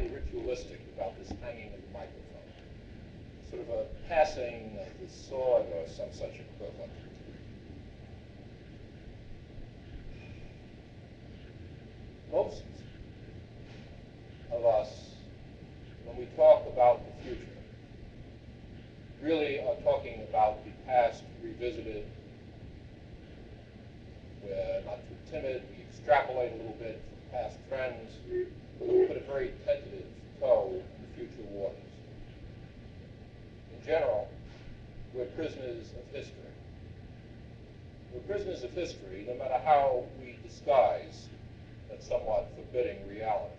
slightly ritualistic about this hanging of the microphone, sort of a passing of the sword or some such equivalent. Most of us, when we talk about the future, really are talking about the past revisited. We're not too timid. We extrapolate a little bit from past trends. We put a very tentative toe in the future waters. In general, we're prisoners of history. We're prisoners of history no matter how we disguise that somewhat forbidding reality.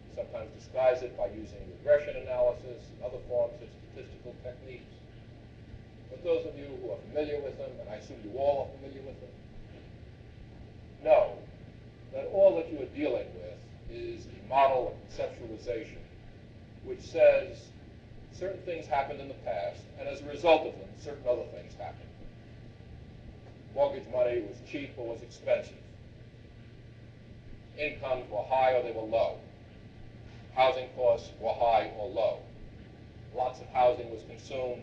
We sometimes disguise it by using regression analysis and other forms of statistical techniques. But those of you who are familiar with them, and I assume you all are familiar with them, know that all that you are dealing with is a model of conceptualization which says certain things happened in the past, and as a result of them, certain other things happened. Mortgage money was cheap or was expensive. Incomes were high or they were low. Housing costs were high or low. Lots of housing was consumed,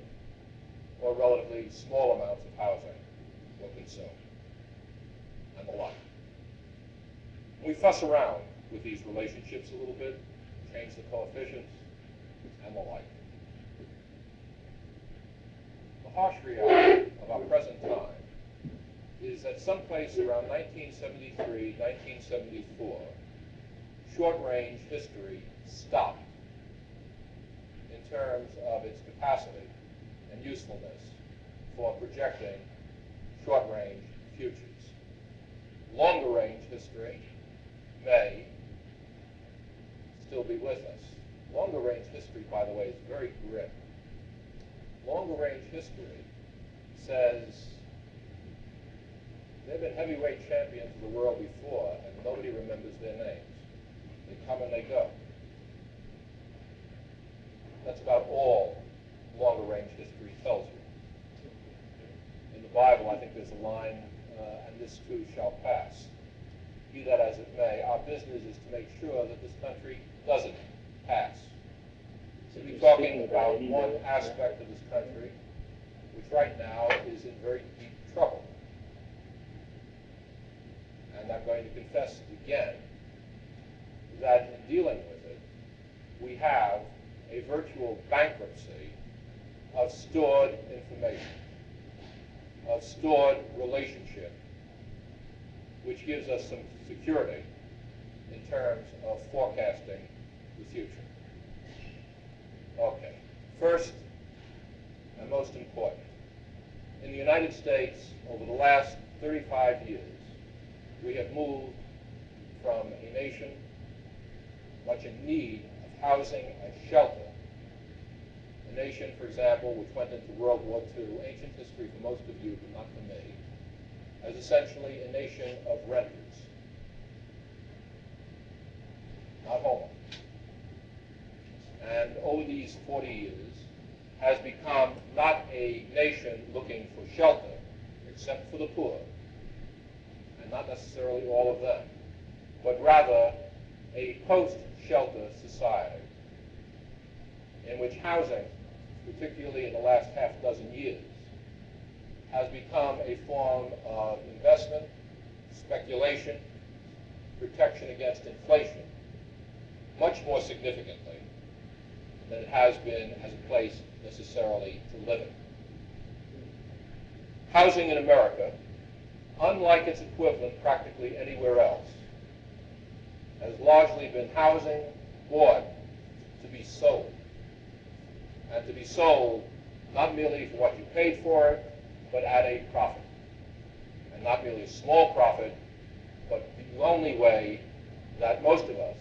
or relatively small amounts of housing were consumed, and the like. We fuss around with these relationships a little bit, change the coefficients, and the like. The harsh reality of our present time is that someplace around 1973, 1974, short-range history stopped in terms of its capacity and usefulness for projecting short-range futures. Longer-range history may still be with us. Longer-range history, by the way, is very grim. Longer-range history says there have been heavyweight champions of the world before, and nobody remembers their names. They come and they go. That's about all longer-range history tells you. In the Bible, I think there's a line, and this too shall pass. Be that as it may, our business is to make sure that this country doesn't pass. So we're talking about one aspect of this country, which right now is in very deep trouble. And I'm going to confess again that in dealing with it, we have a virtual bankruptcy of stored information, of stored relationship, which gives us some security in terms of forecasting the future. Okay, first and most important, in the United States, over the last 35 years, we have moved from a nation much in need of housing and shelter. A nation, for example, which went into World War II, ancient history for most of you, but not for me, as essentially a nation of renters, not homeowners. And over these 40 years has become not a nation looking for shelter, except for the poor, and not necessarily all of them, but rather a post-shelter society in which housing, particularly in the last half dozen years, has become a form of investment, speculation, protection against inflation, much more significantly than it has been as a place necessarily to live in. Housing in America, unlike its equivalent practically anywhere else, has largely been housing bought to be sold. And to be sold not merely for what you paid for it, but at a profit. And not merely a small profit, but the only way that most of us,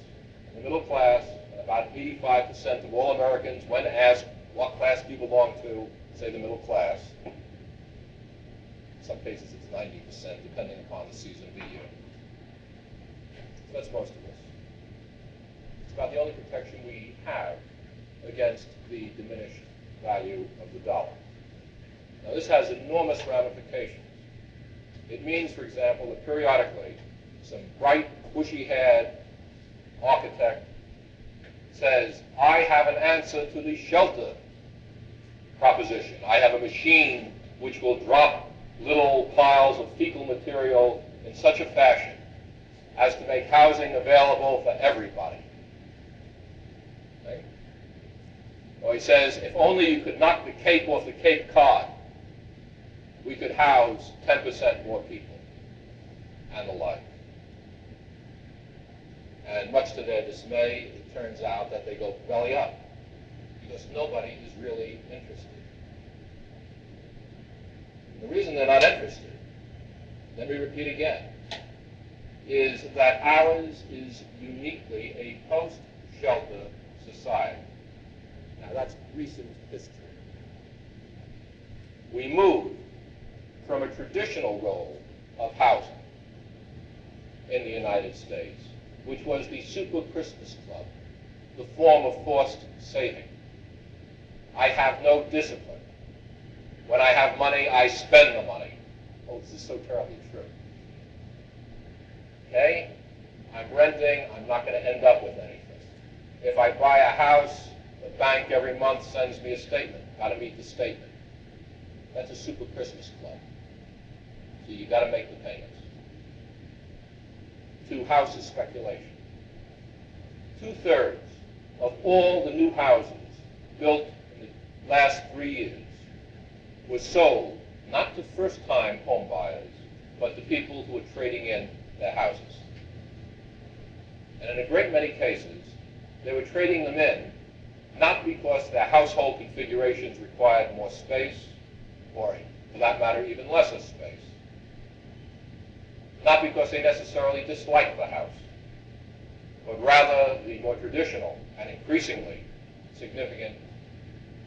in the middle class, and about 85% of all Americans, when asked what class do you belong to, say the middle class. In some cases it's 90%, depending upon the season of the year. So that's most of us. It's about the only protection we have against the diminished value of the dollar. Now this has enormous ramifications. It means, for example, that periodically some bright, bushy-haired architect says, I have an answer to the shelter proposition. I have a machine which will drop little piles of fecal material in such a fashion as to make housing available for everybody. Okay? Or he says, if only you could knock the Cape off the Cape Cod, we could house 10% more people, and the like. And much to their dismay, it turns out that they go belly up, because nobody is really interested. The reason they're not interested, let me repeat again, is that ours is uniquely a post-shelter society. Now that's recent history. We moved from a traditional role of housing in the United States, which was the Super Christmas Club, the form of forced saving. I have no discipline. When I have money, I spend the money. Oh, this is so terribly true. Okay? I'm renting, I'm not going to end up with anything. If I buy a house, the bank every month sends me a statement. Got to meet the statement. That's a Super Christmas Club. So you got to make the payments. Two, house is speculation. 2/3 of all the new houses built in the last 3 years was sold not to first-time home buyers, but to people who are trading in their houses. And in a great many cases, they were trading them in not because their household configurations required more space, or for that matter, even lesser space. Not because they necessarily disliked the house, but rather the more traditional and increasingly significant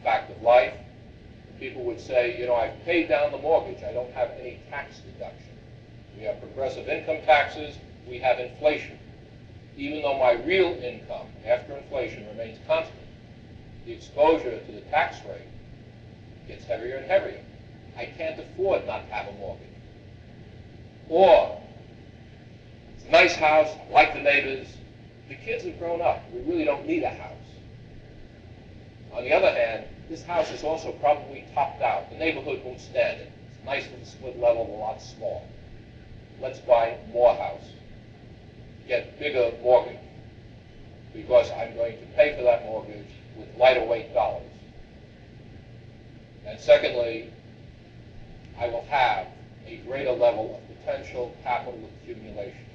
fact of life. People would say, you know, I've paid down the mortgage. I don't have any tax deduction. We have progressive income taxes. We have inflation. Even though my real income after inflation remains constant, the exposure to the tax rate gets heavier and heavier. I can't afford not to have a mortgage. Or, it's a nice house, I like the neighbors. The kids have grown up. We really don't need a house. On the other hand, this house is also probably topped out. The neighborhood won't stand it. It's nice with a split level, a lot small. Let's buy more house. Get bigger mortgage, because I'm going to pay for that mortgage with lighter weight dollars. And secondly, I will have a greater level of potential capital accumulation.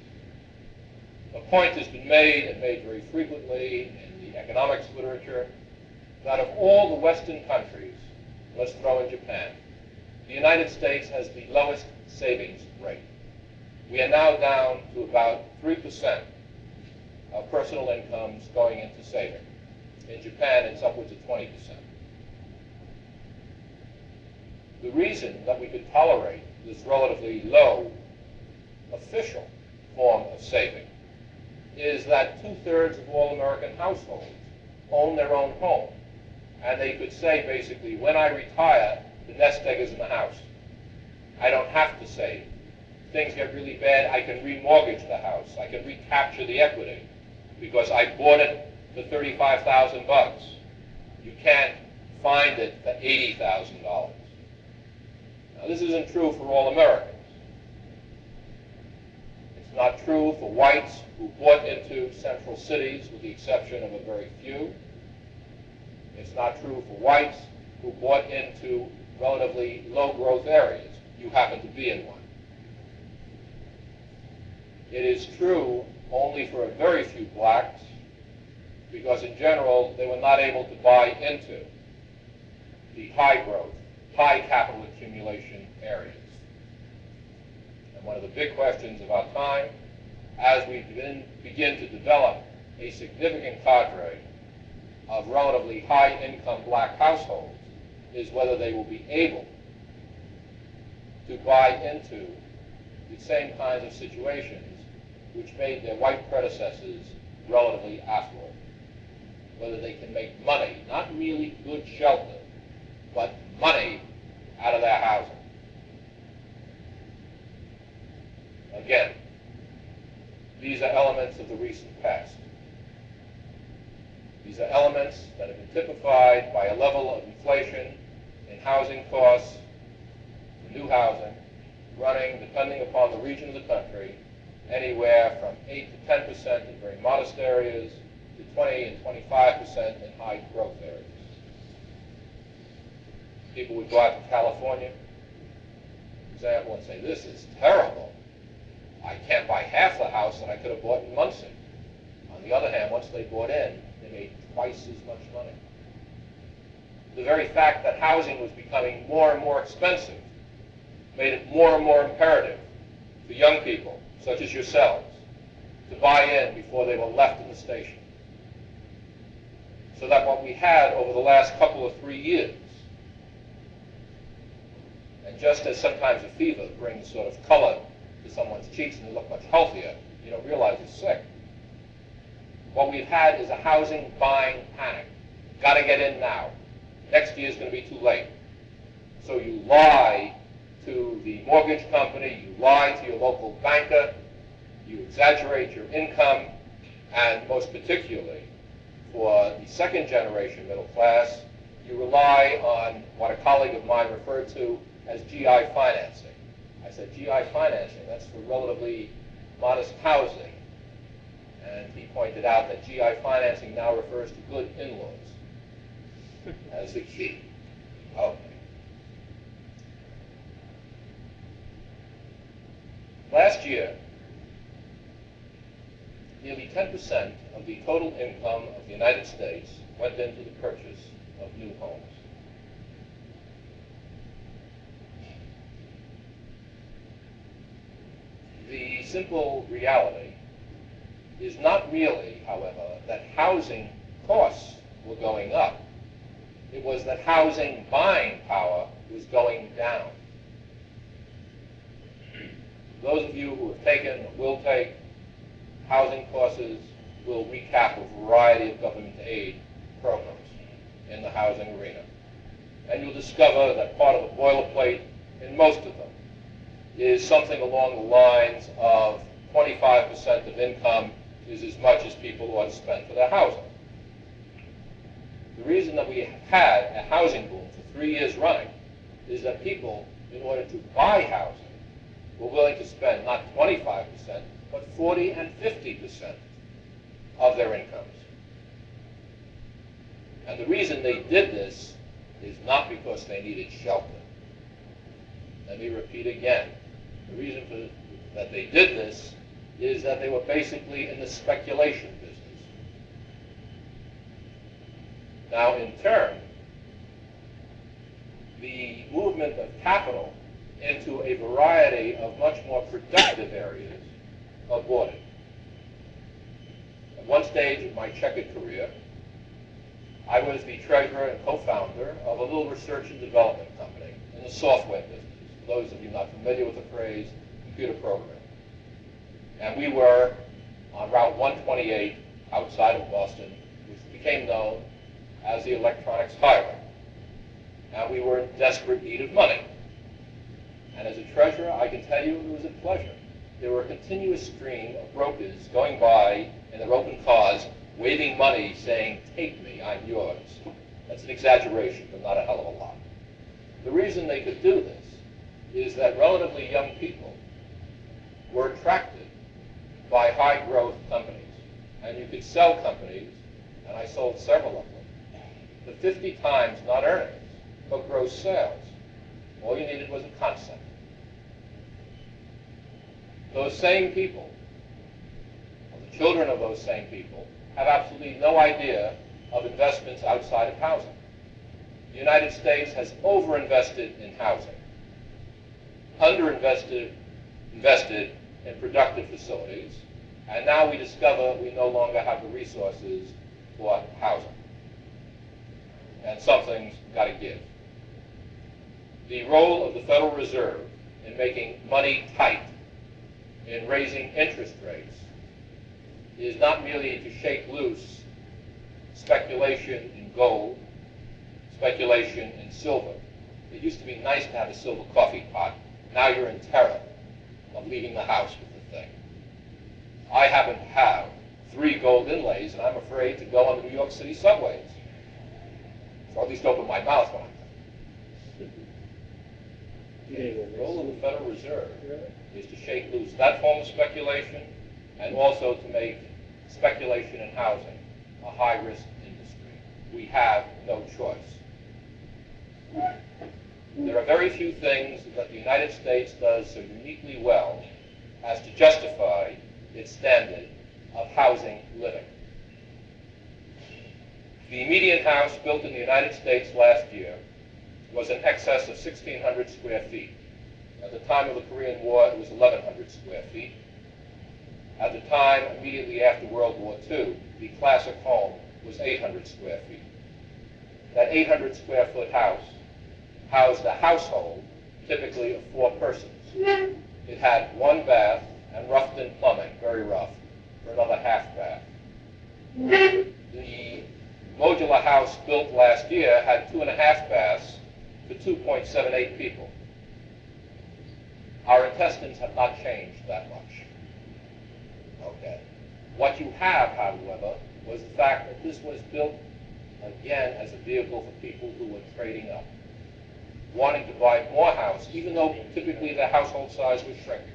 A point has been made, and made very frequently in the economics literature, that of all the Western countries, let's throw in Japan, the United States has the lowest savings rate. We are now down to about 3% of personal incomes going into saving. In Japan, it's upwards of 20%. The reason that we could tolerate this relatively low official form of saving is that 2/3 of all American households own their own home. And they could say, basically, when I retire, the nest egg is in the house. I don't have to save. If things get really bad, I can remortgage the house. I can recapture the equity because I bought it for $35,000. You can't find it for $80,000. Now, this isn't true for all Americans. It's not true for whites who bought into central cities, with the exception of a very few. It's not true for whites who bought into relatively low-growth areas. You happen to be in one. It is true only for a very few blacks, because in general, they were not able to buy into the high-growth, high-capital accumulation areas. And one of the big questions of our time, as we begin to develop a significant cadre of relatively high-income black households, is whether they will be able to buy into the same kinds of situations which made their white predecessors relatively affluent. Whether they can make money, not merely good shelter, but money out of their housing. Again, these are elements of the recent past. These are elements that have been typified by a level of inflation in housing costs, for new housing, running, depending upon the region of the country, anywhere from 8 to 10% in very modest areas to 20 and 25% in high growth areas. People would go out to California, for example, and say, this is terrible. I can't buy half the house that I could have bought in Muncie. On the other hand, once they bought in, they made twice as much money. The very fact that housing was becoming more and more expensive made it more and more imperative for young people, such as yourselves, to buy in before they were left in the station. So that what we had over the last couple of 3 years, and just as sometimes a fever brings sort of color to someone's cheeks and they look much healthier, you don't realize you're sick. What we've had is a housing buying panic. Got to get in now. Next year's going to be too late. So you lie to the mortgage company, you lie to your local banker, you exaggerate your income, and most particularly for the second generation middle class, you rely on what a colleague of mine referred to as GI financing. I said, GI financing, that's for relatively modest housing. And he pointed out that GI financing now refers to good in-laws as the key. Okay. Last year, nearly 10% of the total income of the United States went into the purchase of new homes. The simple reality is not merely, however, that housing costs were going up. It was that housing buying power was going down. Those of you who have taken or will take housing courses will recap a variety of government aid programs in the housing arena. And you'll discover that part of the boilerplate in most of them is something along the lines of 25% of income is as much as people ought to spend for their housing. The reason that we have had a housing boom for 3 years running is that people, in order to buy housing, were willing to spend not 25%, but 40 and 50% of their incomes. And the reason they did this is not because they needed shelter. Let me repeat again. The reason that they did this is that they were basically in the speculation business. Now, in turn, the movement of capital into a variety of much more productive areas aborted. At one stage of my checkered career, I was the treasurer and co-founder of a little research and development company in the software business. For those of you not familiar with the phrase, computer programming. And we were on Route 128 outside of Boston, which became known as the Electronics Highway. And we were in desperate need of money. And as a treasurer, I can tell you it was a pleasure. There were a continuous stream of brokers going by in their open cars, waving money, saying, "Take me, I'm yours." That's an exaggeration, but not a hell of a lot. The reason they could do this is that relatively young people were attracted by high-growth companies. And you could sell companies, and I sold several of them, to 50 times not earnings, but gross sales. All you needed was a concept. Those same people, or the children of those same people, have absolutely no idea of investments outside of housing. The United States has overinvested in housing, underinvested in productive facilities, and now we discover we no longer have the resources for housing. And something's got to give. The role of the Federal Reserve in making money tight, in raising interest rates, is not merely to shake loose speculation in gold, speculation in silver. It used to be nice to have a silver coffee pot. Now you're in terror of leaving the house with the thing. I happen to have 3 gold inlays, and I'm afraid to go on the New York City subways. So at least open my mouth when I'm there. The role of the Federal Reserve is to shake loose that form of speculation and also to make speculation in housing a high-risk industry. We have no choice. There are very few things that the United States does so uniquely well as to justify its standard of housing living. The median house built in the United States last year was in excess of 1,600 square feet. At the time of the Korean War, it was 1,100 square feet. At the time immediately after World War II, the classic home was 800 square feet. That 800 square foot house housed a household, typically of 4 persons. It had 1 bath and roughed-in plumbing, very rough, for another half bath. The modular house built last year had 2.5 baths for 2.78 people. Our intestines have not changed that much. Okay. What you have, however, was the fact that this was built, again, as a vehicle for people who were trading up, wanting to buy more house, even though typically their household size was shrinking.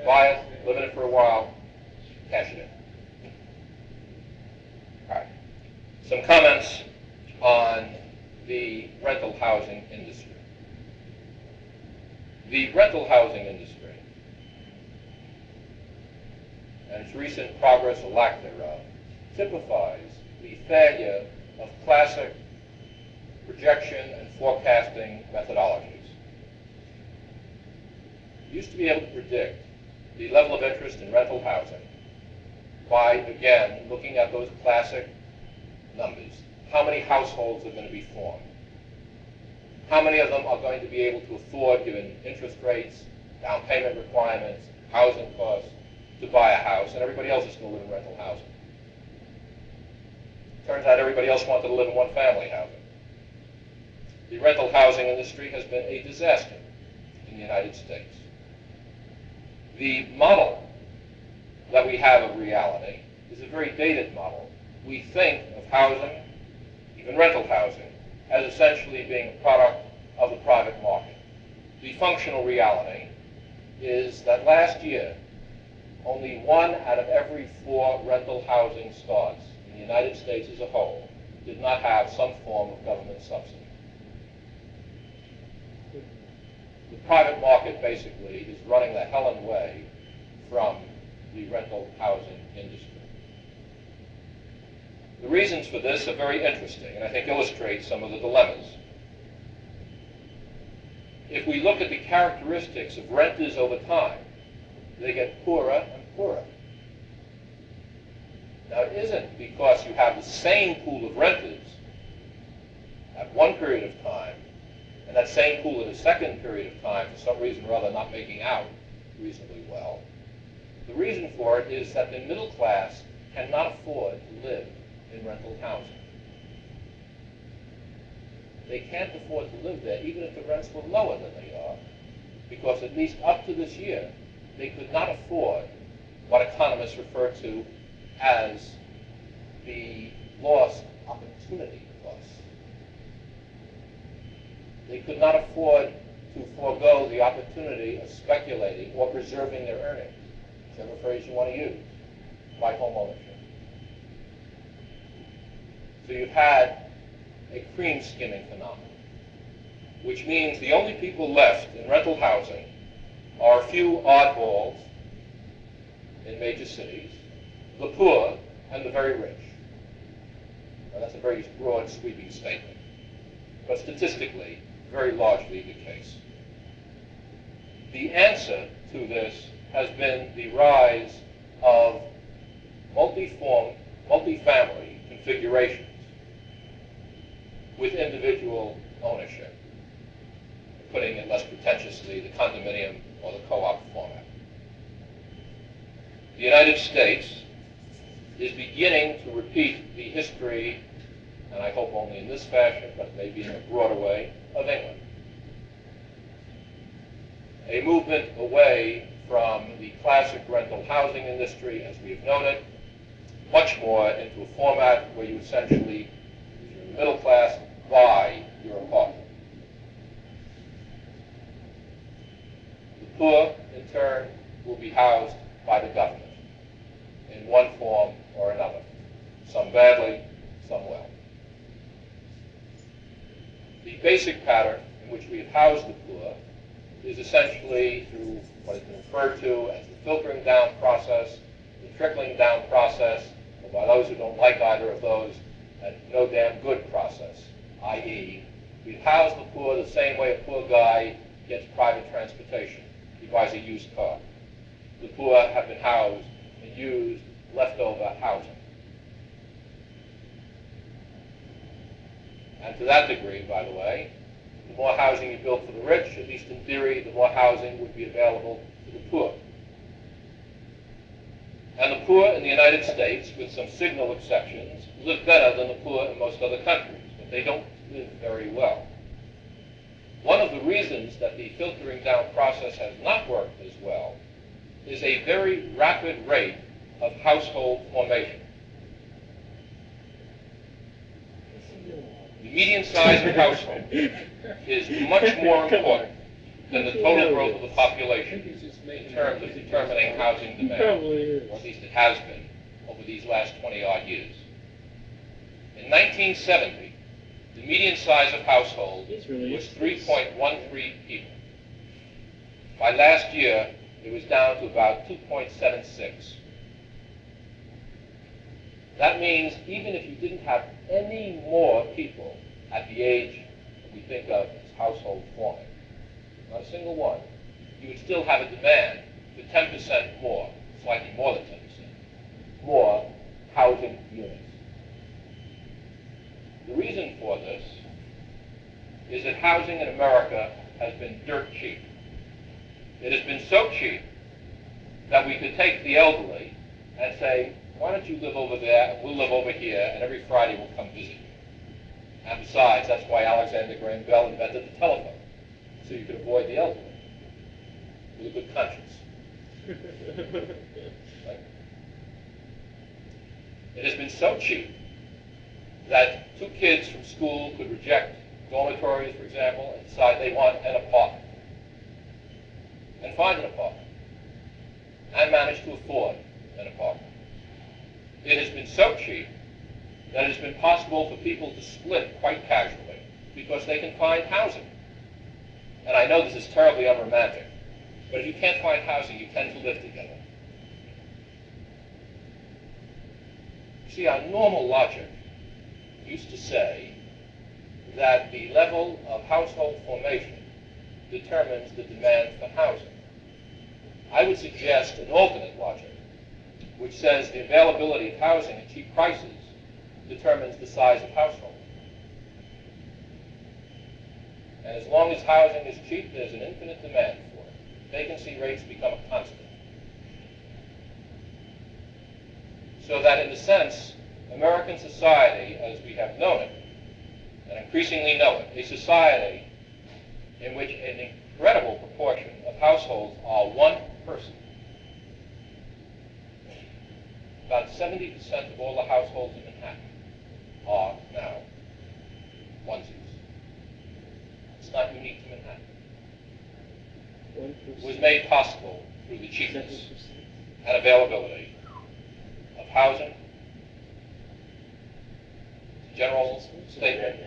Buy it, live in it for a while, cash it in. All right. Some comments on the rental housing industry. The rental housing industry and its recent progress or lack thereof typifies the failure of classic projection and forecasting methodologies. We used to be able to predict the level of interest in rental housing by, again, looking at those classic numbers. How many households are going to be formed? How many of them are going to be able to afford, given interest rates, down payment requirements, housing costs, to buy a house, and everybody else is going to live in rental housing. Turns out everybody else wanted to live in one-family housing. The rental housing industry has been a disaster in the United States. The model that we have of reality is a very dated model. We think of housing, even rental housing, as essentially being a product of the private market. The functional reality is that last year, only 1 out of every 4 rental housing starts in the United States as a whole did not have some form of government subsidy. The private market basically is running the hell and way from the rental housing industry. The reasons for this are very interesting and I think illustrate some of the dilemmas. If we look at the characteristics of renters over time, they get poorer and poorer. Now, it isn't because you have the same pool of renters at one period of time and that same pool at a second period of time, for some reason or other, not making out reasonably well. The reason for it is that the middle class cannot afford to live in rental housing. They can't afford to live there even if the rents were lower than they are, because at least up to this year, they could not afford what economists refer to as the lost opportunity cost. They could not afford to forego the opportunity of speculating or preserving their earnings, whichever phrase you want to use, by home ownership. So you've had a cream skimming phenomenon, which means the only people left in rental housing are a few oddballs in major cities, the poor, and the very rich. Now, that's a very broad, sweeping statement, but statistically, very largely the case. The answer to this has been the rise of multi-family configurations with individual ownership, putting it less pretentiously, the condominium or the co-op format. The United States is beginning to repeat the history, and I hope only in this fashion, but maybe in a broader way, of England. A movement away from the classic rental housing industry, as we have known it, much more into a format where you essentially, if you're in the middle class, buy your apartment. The poor, in turn, will be housed by the government in one form or another, some badly, some well. The basic pattern in which we have housed the poor is essentially through what has been referred to as the filtering down process, the trickling down process, or by those who don't like either of those, a no damn good process, i.e., we've housed the poor the same way a poor guy gets private transportation. He buys a used car. The poor have been housed in used, leftover housing. And to that degree, by the way, the more housing you build for the rich, at least in theory, the more housing would be available to the poor. And the poor in the United States, with some signal exceptions, live better than the poor in most other countries, but they don't live very well. One of the reasons that the filtering down process has not worked as well is a very rapid rate of household formation. The median size of household is much more important than the total growth of the population in terms of determining housing demand, or at least it has been over these last 20-odd years. In 1970, the median size of household was 3.13 people. By last year, it was down to about 2.76. That means even if you didn't have any more people at the age that we think of as household forming, not a single one, you would still have a demand for 10% more, slightly more than 10%, more housing units. The reason for this is that housing in America has been dirt cheap. It has been so cheap that we could take the elderly and say, why don't you live over there and we'll live over here and every Friday we'll come visit you. And besides, that's why Alexander Graham Bell invented the telephone, so you could avoid the elderly with a good conscience. Right? It has been so cheap that two kids from school could reject dormitories, for example, and decide they want an apartment, and find an apartment, and manage to afford an apartment. It has been so cheap that it has been possible for people to split quite casually because they can find housing. And I know this is terribly unromantic, but if you can't find housing, you tend to live together. You see, our normal logic used to say that the level of household formation determines the demand for housing. I would suggest an alternate logic, which says the availability of housing at cheap prices determines the size of household. And as long as housing is cheap, there's an infinite demand for it. Vacancy rates become a constant. So that in a sense, American society, as we have known it, and increasingly know it, a society in which an incredible proportion of households are one person. About 70% of all the households in Manhattan are now onesies. It's not unique to Manhattan. It was made possible through the cheapness and availability of housing, general statement,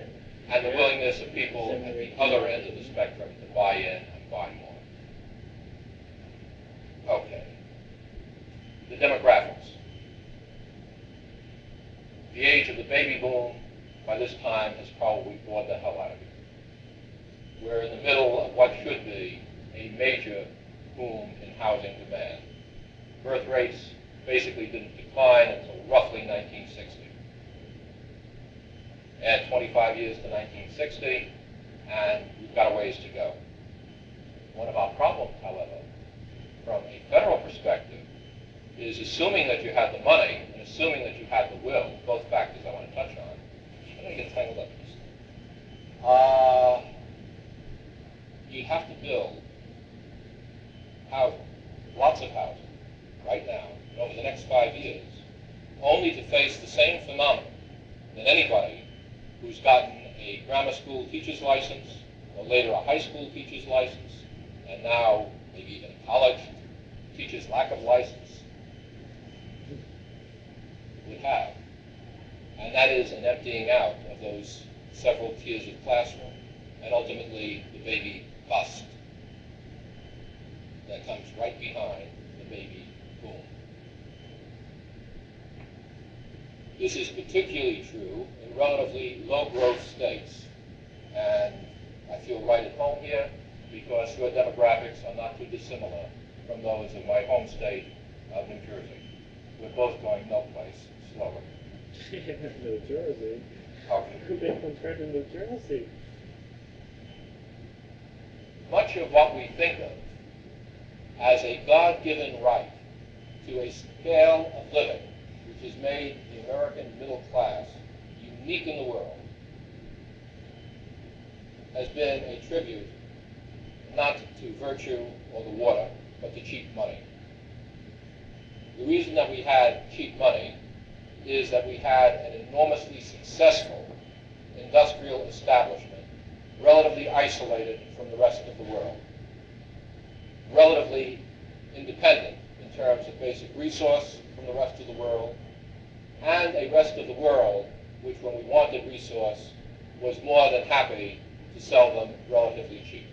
and the willingness of people at the other end of the spectrum to buy in and buy more. Okay. The demographics. The age of the baby boom, by this time, has probably bored the hell out of you. We're in the middle of what should be a major boom in housing demand. Birth rates basically didn't decline until roughly 1960. Add 25 years to 1960, and we've got a ways to go. One of our problems, however, from a federal perspective, is assuming that you had the money and assuming that you had the will, both factors I want to touch on. I'm going to get tangled up in this. You have to build housing. lots of housing right now, and over the next 5 years, only to face the same phenomenon that anybody who's gotten a grammar school teacher's license, or later a high school teacher's license, and now maybe even a college teacher's lack of license would have. And that is an emptying out of those several tiers of classroom, and ultimately the baby bust that comes right behind the baby boom. This is particularly true in relatively low-growth states, and I feel right at home here because your demographics are not too dissimilar from those of my home state of New Jersey. We're both going no place slower. New Jersey? Okay. They compared to New Jersey. Much of what we think of as a God-given right to a scale of living which has made the American middle class unique in the world has been a tribute not to virtue or the water, but to cheap money. The reason that we had cheap money is that we had an enormously successful industrial establishment, relatively isolated from the rest of the world, relatively independent in terms of basic resource from the rest of the world, and a rest of the world which, when we wanted resource, was more than happy to sell them relatively cheaply.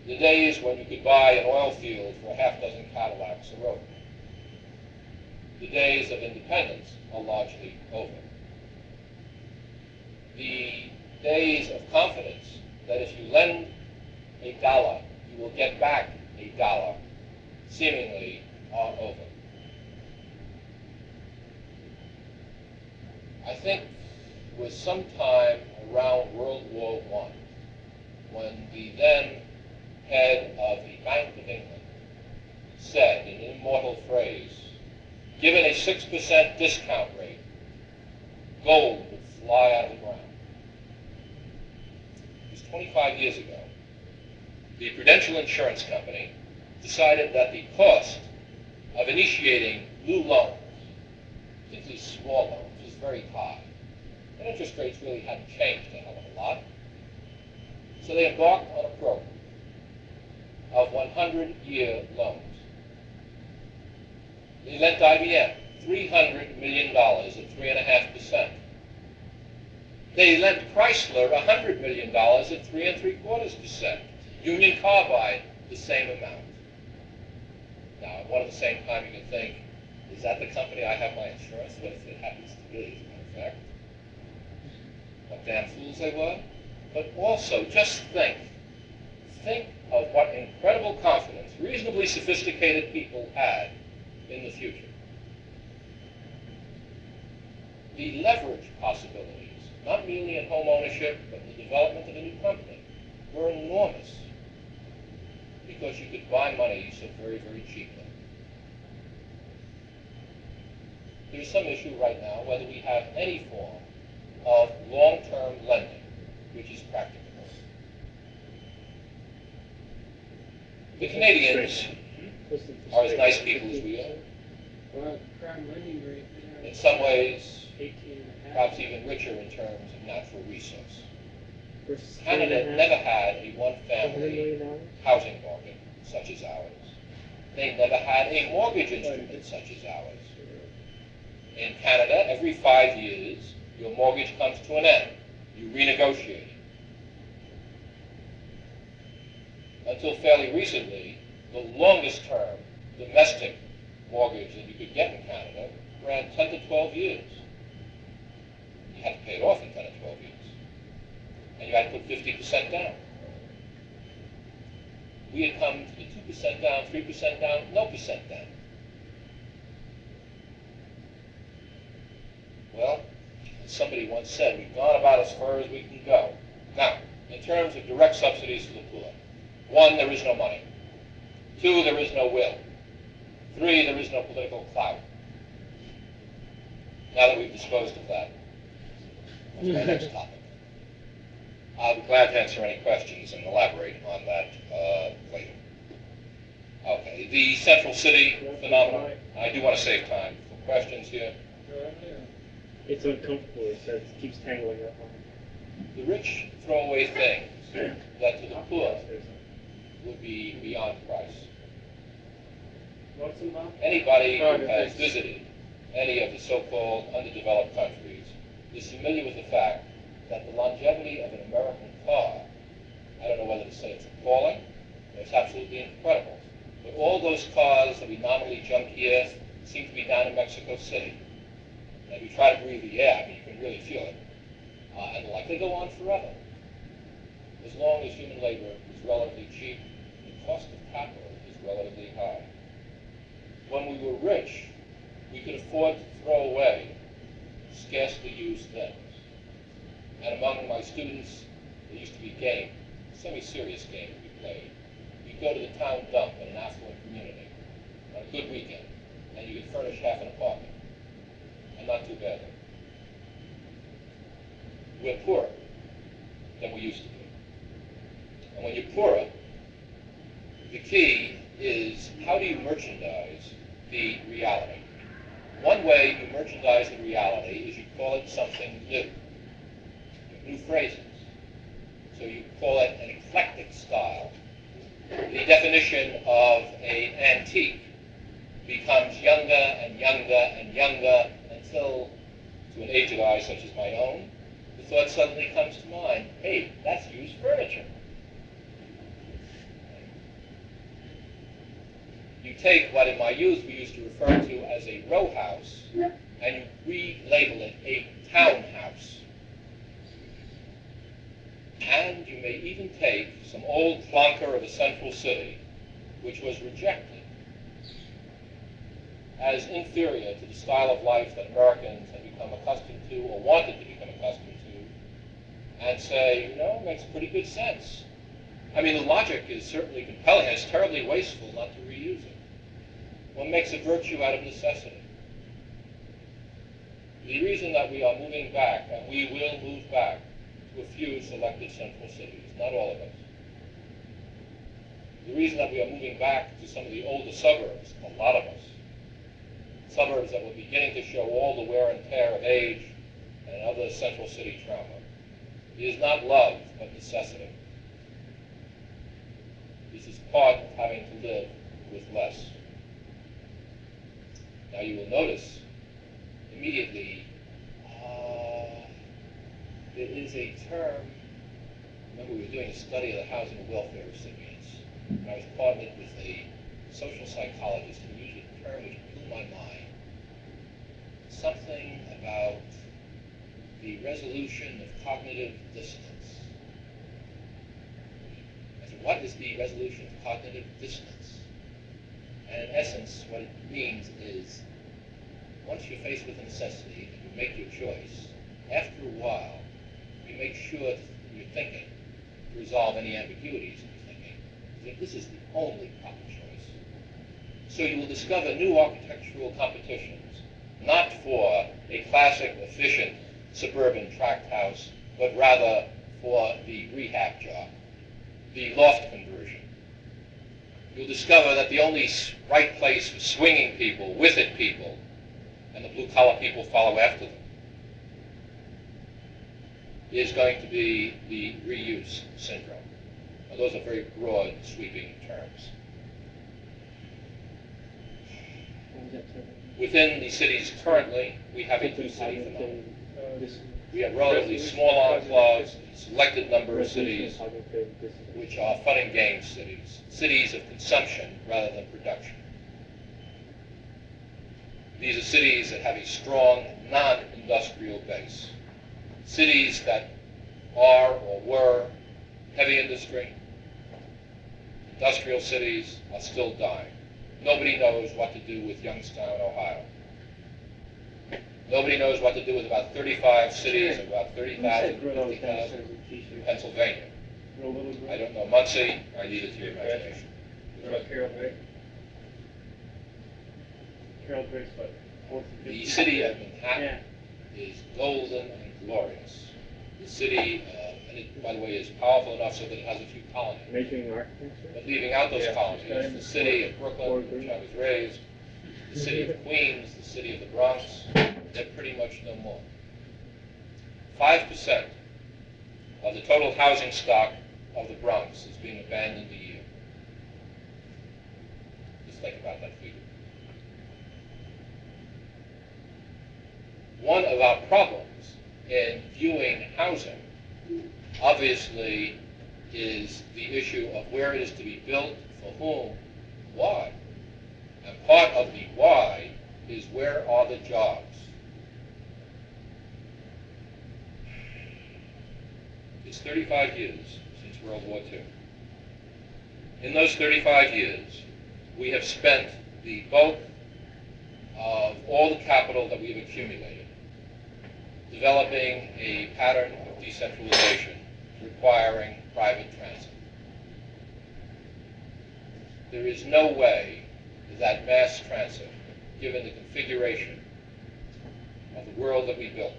The days when you could buy an oil field for a half dozen Cadillacs are over. The days of independence are largely over. The days of confidence that if you lend $1, you will get back $1, seemingly are over. I think it was sometime around World War I when the then head of the Bank of England said in an immortal phrase, given a 6% discount rate, gold would fly out of the ground. It was 25 years ago. The Prudential Insurance Company decided that the cost of initiating new loans, particularly small loans, was very high. And interest rates really hadn't changed a hell of a lot. So they embarked on a program of 100-year loans. They lent IBM $300 million at 3.5%. They lent Chrysler $100 million at 3.75%. Union Carbide, the same amount. Now, at one and the same time, you can think, is that the company I have my insurance with? It happens to be, as a matter of fact. What damn fools they were. But also, just think of what incredible confidence reasonably sophisticated people had in the future. The leverage possibilities, not merely in home ownership, but in the development of a new company, were enormous because you could buy money so very, very cheaply. There's some issue right now whether we have any form of long-term lending which is practicable. The Canadians are as nice people as we are. Well, prime lending rate In some ways, 18.5. perhaps even richer in terms of natural resource. Versus Canada never had a one-family $100 million. housing market such as ours. They never had a mortgage instrument such as ours. In Canada, every 5 years, your mortgage comes to an end. You renegotiate it. Until fairly recently, the longest term domestic mortgage that you could get in Canada ran 10 to 12 years. You had to pay it off in 10 to 12 years. And you had to put 50% down. We had come to the 2% down, 3% down, no percent down. Well, as somebody once said, we've gone about as far as we can go. Now, in terms of direct subsidies to the poor, 1, there is no money. 2, there is no will. 3, there is no political clout. Now that we've disposed of that, what's my next topic? I'll be glad to answer any questions and elaborate on that later. The central city phenomenon. I do want to save time for questions here. It's uncomfortable, it says. It keeps tangling up on The rich throw away things that to the poor would be beyond price. What's about? Anybody who has visited any of the so-called underdeveloped countries is familiar with the fact that the longevity of an American car, I don't know whether to say it's appalling or it's absolutely incredible, but all those cars that we nominally junk here seem to be down in Mexico City. And if you try to breathe the air, I mean, you can really feel it. And likely go on forever. As long as human labor is relatively cheap, the cost of capital is relatively high. When we were rich, we could afford to throw away scarcely used things. And among my students, there used to be games, semi-serious games we played. You'd go to the town dump in an affluent community on a good weekend, and you could furnish half an apartment, and not too badly. We're poorer than we used to be. And when you're poorer, the key is how do you merchandise the reality? One way you merchandise the reality is you call it something new. New phrases. So you call it an eclectic style. The definition of an antique becomes younger and younger and younger until, to an aged eye such as my own, the thought suddenly comes to mind, hey, that's used furniture. You take what in my youth we used to refer to as a row house, and you relabel it a townhouse. And you may even take some old clunker of a central city, which was rejected as inferior to the style of life that Americans had become accustomed to or wanted to become accustomed to, and say, you know, it makes pretty good sense. I mean, the logic is certainly compelling, and it's terribly wasteful not to reuse it. One makes a virtue out of necessity. The reason that we are moving back, and we will move back, to a few selected central cities, not all of us. The reason that we are moving back to some of the older suburbs, a lot of us, suburbs that were beginning to show all the wear and tear of age and other central city trauma, is not love, but necessity. This is part of having to live with less. Now you will notice immediately there is a term. Remember, we were doing a study of the housing and welfare recipients, and I was partnered with a social psychologist who used a term which blew my mind. Something about the resolution of cognitive dissonance. I said, what is the resolution of cognitive dissonance? And in essence, what it means is, once you're faced with a necessity and you make your choice, after a while, you make sure you're thinking to resolve any ambiguities in your thinking, that this is the only proper choice. So you will discover new architectural competitions, not for a classic, efficient, suburban tract house, but rather for the rehab job, the loft conversion. You'll discover that the only right place for swinging people, with it people, and the blue-collar people follow after them, is going to be the reuse syndrome. Now, those are very broad, sweeping terms. Within the cities currently, we have a two-city phenomenon. We have relatively small enclaves, a selected number of cities, which are fun and games cities, cities of consumption rather than production. These are cities that have a strong non-industrial base. Cities that are or were heavy industry, industrial cities are still dying. Nobody knows what to do with Youngstown, Ohio. Nobody knows what to do with about 35 cities, about 30,000, 50,000 in Pennsylvania. I don't know Muncie, I leave it to your imagination. The city of Manhattan is golden and glorious. The city of and it, by the way, is powerful enough so that it has a few colonies. Measuring architecture? But leaving out those Yeah. colonies, the city of Brooklyn, which I was raised, the city of Queens, the city of the Bronx, they're pretty much no more. 5% of the total housing stock of the Bronx is being abandoned a year. Just think about that figure. One of our problems in viewing housing, obviously, is the issue of where it is to be built, for whom, why. And part of the why is where are the jobs? It's 35 years since World War II. In those 35 years, we have spent the bulk of all the capital that we have accumulated developing a pattern of decentralization requiring private transit. There is no way that mass transit, given the configuration of the world that we built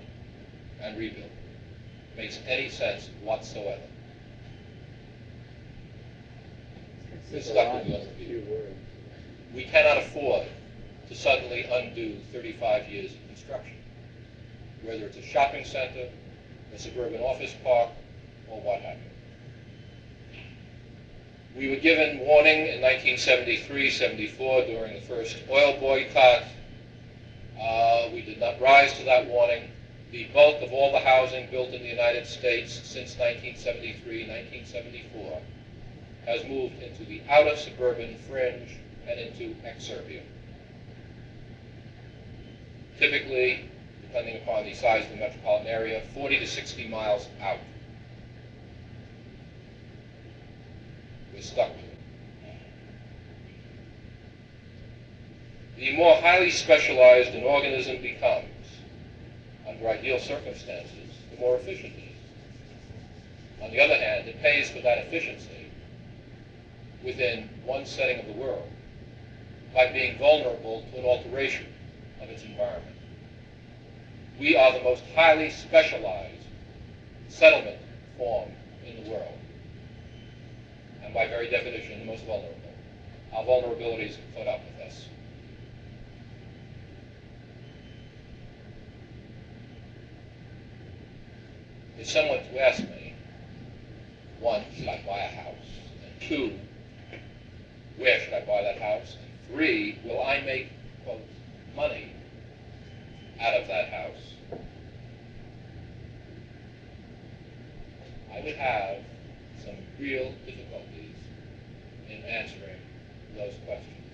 and rebuilt, makes any sense whatsoever. We're stuck with the automobile. We cannot afford to suddenly undo 35 years of construction, whether it's a shopping center, a suburban office park, or what have you. We were given warning in 1973-74 during the first oil boycott. We did not rise to that warning. The bulk of all the housing built in the United States since 1973-1974 has moved into the outer suburban fringe and into exurbia. Typically, depending upon the size of the metropolitan area, 40 to 60 miles out. We're stuck with it. The more highly specialized an organism becomes, under ideal circumstances, the more efficient it is. On the other hand, it pays for that efficiency within one setting of the world by being vulnerable to an alteration of its environment. We are the most highly specialized settlement form in the world, and by very definition, the most vulnerable. Our vulnerabilities have caught up with us. If someone to ask me, one, should I buy a house? And two, where should I buy that house? And three, will I make, quote, money out of that house? I would have some real difficulties in answering those questions.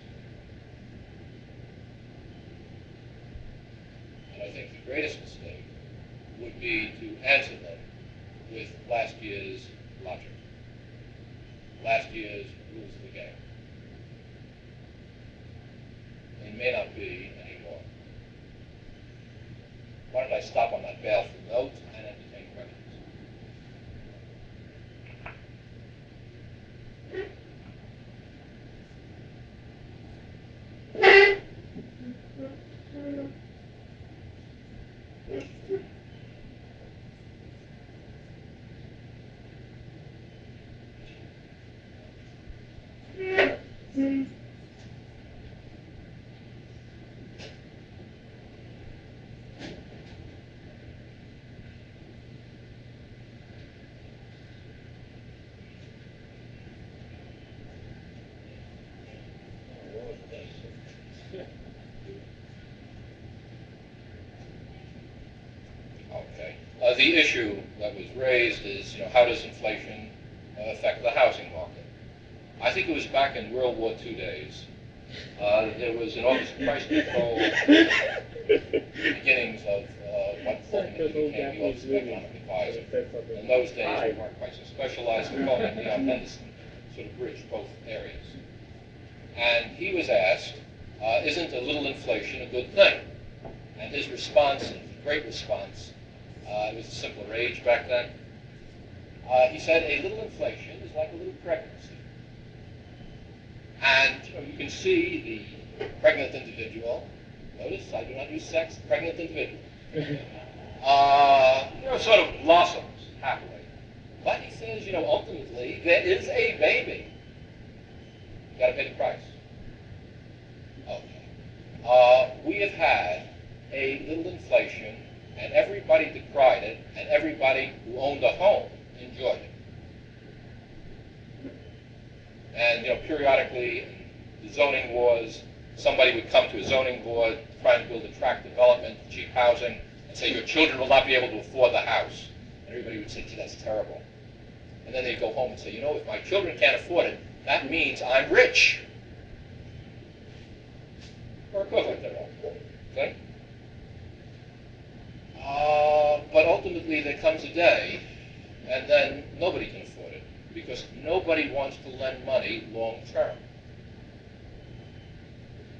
And I think the greatest mistake would be to answer them with last year's logic, last year's rules of the game. They may not be anymore. Why don't I stop on that baleful note and entertain questions? The issue that was raised is, how does inflation affect the housing market? I think it was back in World War II days. There was an Office of Price Control, beginnings of what ultimately became the Office of Economic Advisor. In those days, we weren't quite so specialized. We called him Leon Henderson, sort of bridged both areas. And he was asked, isn't a little inflation a good thing? And his response, a great response, it was a simpler age back then. He said, a little inflation is like a little pregnancy. And you can see the pregnant individual, notice I do not use sex, pregnant individual, sort of blossoms happily. is, ultimately, there is a baby. You got to pay the price. Okay. We have had a little inflation, and everybody decried it, and everybody who owned a home enjoyed it. And, periodically, the zoning wars, somebody would come to a zoning board trying to build a tract development, cheap housing, and say, your children will not be able to afford the house. And everybody would say, gee, that's terrible. And then they'd go home and say, if my children can't afford it, that means I'm rich. Or equivalent thereof. Okay? But ultimately there comes a day, and then nobody can afford it, because nobody wants to lend money long term.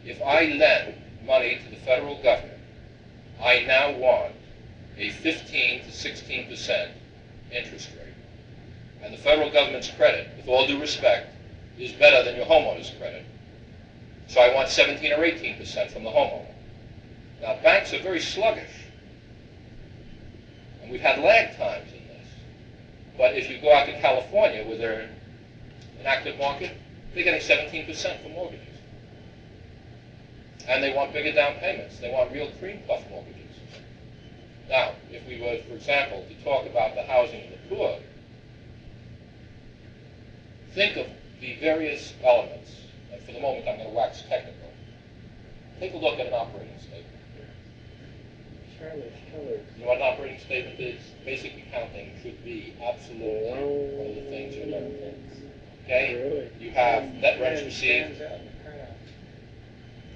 If I lend money to the federal government, I now want a 15 to 16% interest rate. And the federal government's credit, with all due respect, is better than your homeowner's credit. So I want 17 or 18% from the homeowner. Now, banks are very sluggish. And we've had lag times in this. But if you go out to California, where they're an active market, they're getting 17% for mortgages. And they want bigger down payments. They want real cream puff mortgages. Now, if we were, for example, to talk about the housing of the poor, think of the various elements. And for the moment, I'm going to wax technical. Take a look at an operating statement. You know what an operating statement is? Basic accounting should be absolutely one of the things you learn. Okay? You have net rents received.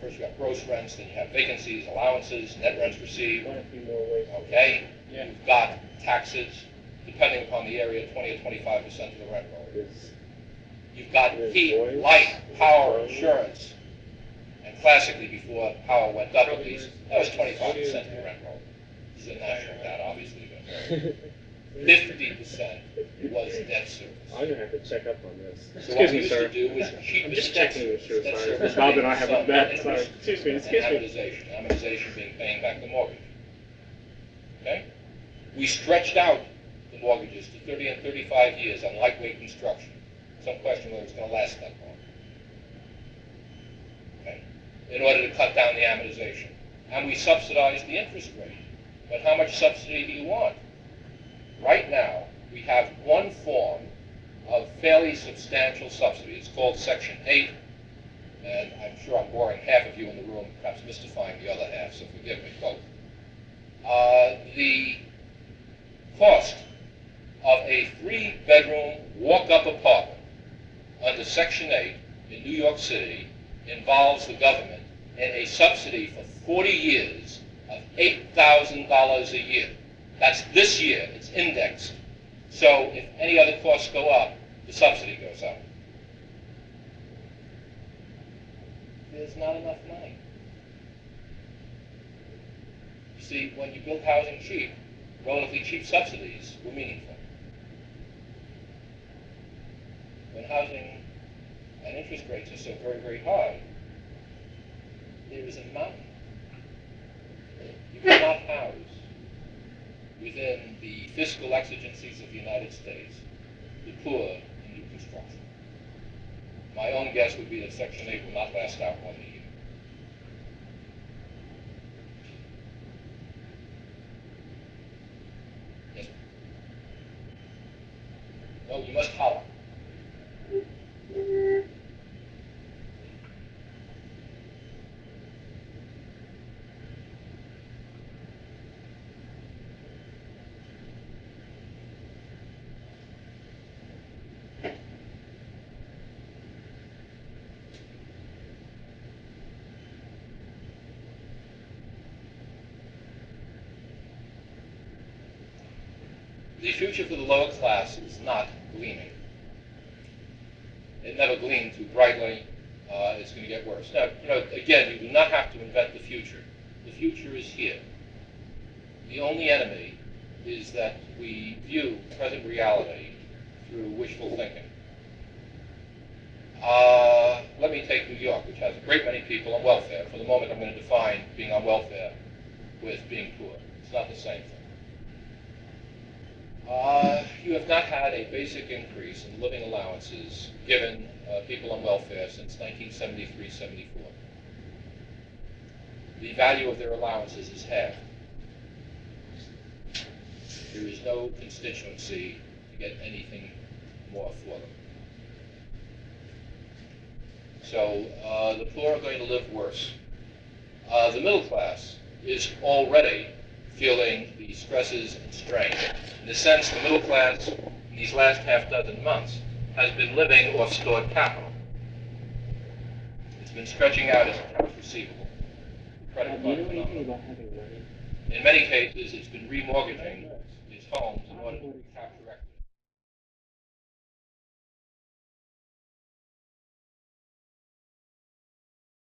First you have gross rents, then you have vacancies, allowances, net rents received. Okay? You've got taxes, depending upon the area, 20 or 25% of the rent roll. You've got heat, light, power, insurance. And classically, before power went up at least, that was 25% of the rent roll. This is a national data, obviously. 50% was debt service. I'm going to have to check up on this. So what we used to do was cheapen I'm just debt checking with you, debt sorry. service Bob and I based haven't on met. interest Sorry. Excuse me, and excuse me. amortization. Amortization being paying back the mortgage. Okay? We stretched out the mortgages to 30 and 35 years on lightweight construction. Some question whether it's going to last that long. Okay? In order to cut down the amortization. And we subsidized the interest rate. But how much subsidy do you want? Right now, we have one form of fairly substantial subsidy. It's called Section 8, and I'm sure I'm boring half of you in the room, perhaps mystifying the other half, so forgive me, both. The cost of a 3-bedroom walk-up apartment under Section 8 in New York City involves the government in a subsidy for 40 years of $8,000 a year. That's this year. It's indexed. So if any other costs go up, the subsidy goes up. There's not enough money. You see, when you build housing cheap, relatively cheap subsidies were meaningful. When housing and interest rates are so very, very high, there is a mountain. You cannot house within the fiscal exigencies of the United States the poor in new construction. My own guess would be that Section 8 will not last out one year. Yes, sir. No, you must holler. The future for the lower class is not gleaming. It never gleamed too brightly. It's going to get worse. Now, again, you do not have to invent the future. The future is here. The only enemy is that we view present reality through wishful thinking. Let me take New York, which has a great many people on welfare. For the moment, I'm going to define being on welfare with being poor. It's not the same thing. You have not had a basic increase in living allowances given people on welfare since 1973-74. The value of their allowances is halved. There is no constituency to get anything more for them. So the poor are going to live worse. The middle class is already feeling the stresses and strain. In a sense, the middle class in these last half dozen months has been living off stored capital. It's been stretching out its accounts receivable. Credit Do you card know anything phenomenon. about having money? In many cases, it's been remortgaging its homes in order to recapture equity.